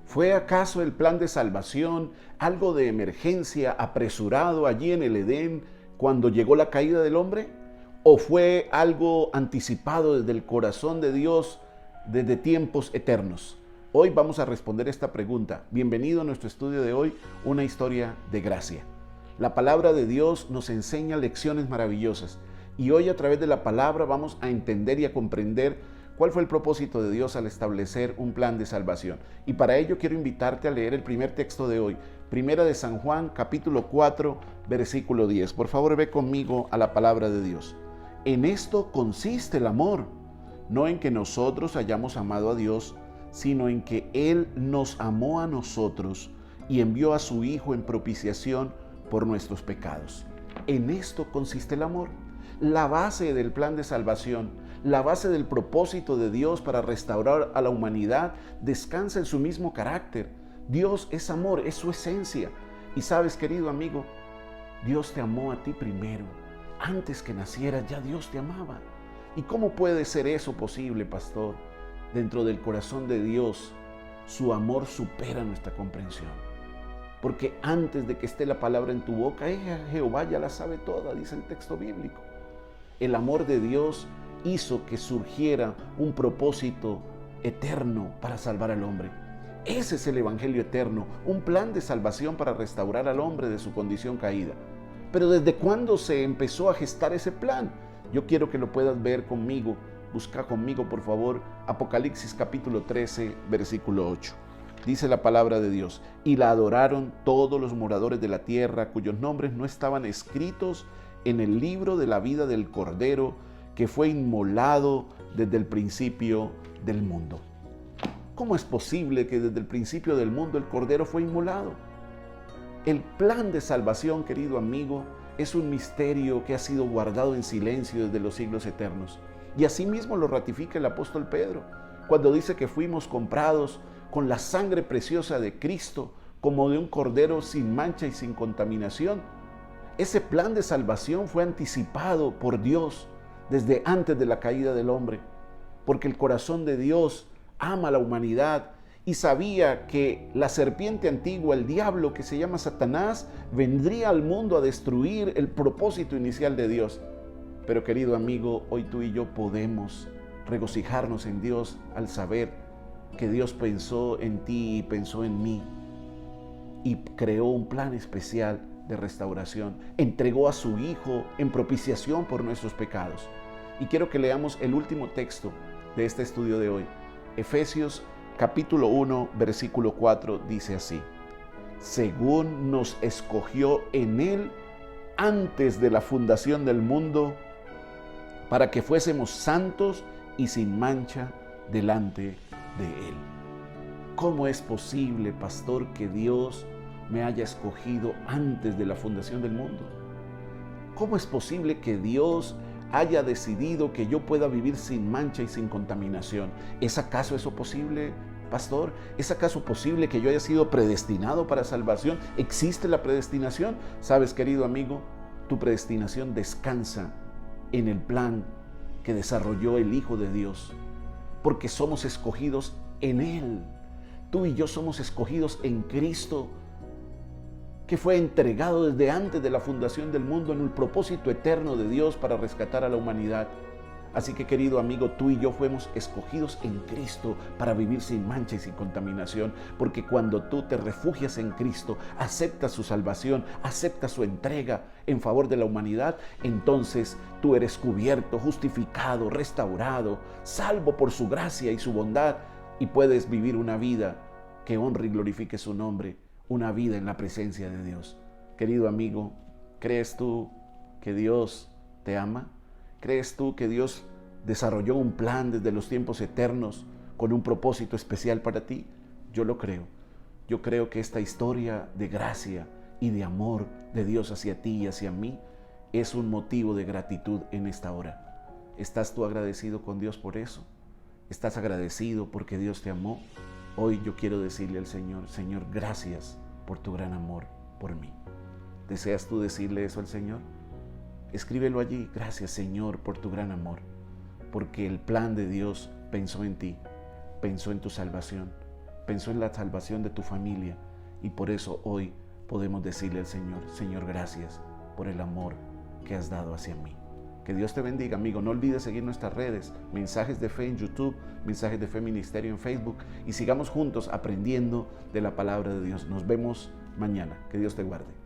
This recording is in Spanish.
¿Fue acaso el plan de salvación algo de emergencia apresurado allí en el Edén cuando llegó la caída del hombre? ¿O fue algo anticipado desde el corazón de Dios desde tiempos eternos? Hoy vamos a responder esta pregunta. Bienvenido a nuestro estudio de hoy, una historia de gracia. La palabra de Dios nos enseña lecciones maravillosas y hoy a través de la palabra vamos a entender y a comprender cuál fue el propósito de Dios al establecer un plan de salvación. Y para ello quiero invitarte a leer el primer texto de hoy, Primera de San Juan, capítulo 4, versículo 10. Por favor, ve conmigo a la palabra de Dios. En esto consiste el amor, no en que nosotros hayamos amado a Dios, sino en que Él nos amó a nosotros y envió a su Hijo en propiciación por nuestros pecados. En esto consiste el amor. La base del plan de salvación, la base del propósito de Dios para restaurar a la humanidad descansa en su mismo carácter. Dios es amor, es su esencia. Y sabes, querido amigo, Dios te amó a ti primero. Antes que nacieras ya Dios te amaba. ¿Y cómo puede ser eso posible, pastor? Dentro del corazón de Dios, su amor supera nuestra comprensión. Porque antes de que esté la palabra en tu boca, Jehová ya la sabe toda, dice el texto bíblico. El amor de Dios hizo que surgiera un propósito eterno para salvar al hombre. Ese es el evangelio eterno, un plan de salvación para restaurar al hombre de su condición caída. Pero ¿desde cuándo se empezó a gestar ese plan? Yo quiero que lo puedas ver conmigo. Busca conmigo, por favor, Apocalipsis capítulo 13, versículo 8. Dice la palabra de Dios: y la adoraron todos los moradores de la tierra, cuyos nombres no estaban escritos en el libro de la vida del Cordero, que fue inmolado desde el principio del mundo. ¿Cómo es posible que desde el principio del mundo el Cordero fue inmolado? El plan de salvación, querido amigo, es un misterio que ha sido guardado en silencio desde los siglos eternos. Y asimismo lo ratifica el apóstol Pedro, cuando dice que fuimos comprados con la sangre preciosa de Cristo, como de un cordero sin mancha y sin contaminación. Ese plan de salvación fue anticipado por Dios desde antes de la caída del hombre, porque el corazón de Dios ama a la humanidad y sabía que la serpiente antigua, el diablo que se llama Satanás, vendría al mundo a destruir el propósito inicial de Dios. Pero querido amigo, hoy tú y yo podemos regocijarnos en Dios al saber que Dios pensó en ti y pensó en mí y creó un plan especial de restauración. Entregó a su Hijo en propiciación por nuestros pecados. Y quiero que leamos el último texto de este estudio de hoy. Efesios capítulo 1, versículo 4 dice así: según nos escogió en Él antes de la fundación del mundo, para que fuésemos santos y sin mancha delante de Él. ¿Cómo es posible, pastor, que Dios me haya escogido antes de la fundación del mundo? ¿Cómo es posible que Dios haya decidido que yo pueda vivir sin mancha y sin contaminación? ¿Es acaso eso posible, pastor? ¿Es acaso posible que yo haya sido predestinado para salvación? ¿Existe la predestinación? Sabes, querido amigo, tu predestinación descansa en el plan que desarrolló el Hijo de Dios, porque somos escogidos en Él. Tú y yo somos escogidos en Cristo, que fue entregado desde antes de la fundación del mundo en el propósito eterno de Dios para rescatar a la humanidad. Así que, querido amigo, tú y yo fuimos escogidos en Cristo para vivir sin mancha y sin contaminación, porque cuando tú te refugias en Cristo, aceptas su salvación, aceptas su entrega en favor de la humanidad, entonces tú eres cubierto, justificado, restaurado, salvo por su gracia y su bondad, y puedes vivir una vida que honre y glorifique su nombre, una vida en la presencia de Dios. Querido amigo, ¿crees tú que Dios te ama? ¿Crees tú que Dios desarrolló un plan desde los tiempos eternos con un propósito especial para ti? Yo lo creo. Yo creo que esta historia de gracia y de amor de Dios hacia ti y hacia mí es un motivo de gratitud en esta hora. ¿Estás tú agradecido con Dios por eso? ¿Estás agradecido porque Dios te amó? Hoy yo quiero decirle al Señor: Señor, gracias por tu gran amor por mí. ¿Deseas tú decirle eso al Señor? Escríbelo allí: gracias, Señor, por tu gran amor, porque el plan de Dios pensó en ti, pensó en tu salvación, pensó en la salvación de tu familia y por eso hoy podemos decirle al Señor, Señor, gracias por el amor que has dado hacia mí. Que Dios te bendiga, amigo. No olvides seguir nuestras redes, Mensajes de Fe en YouTube, Mensajes de Fe Ministerio en Facebook, y sigamos juntos aprendiendo de la palabra de Dios. Nos vemos mañana. Que Dios te guarde.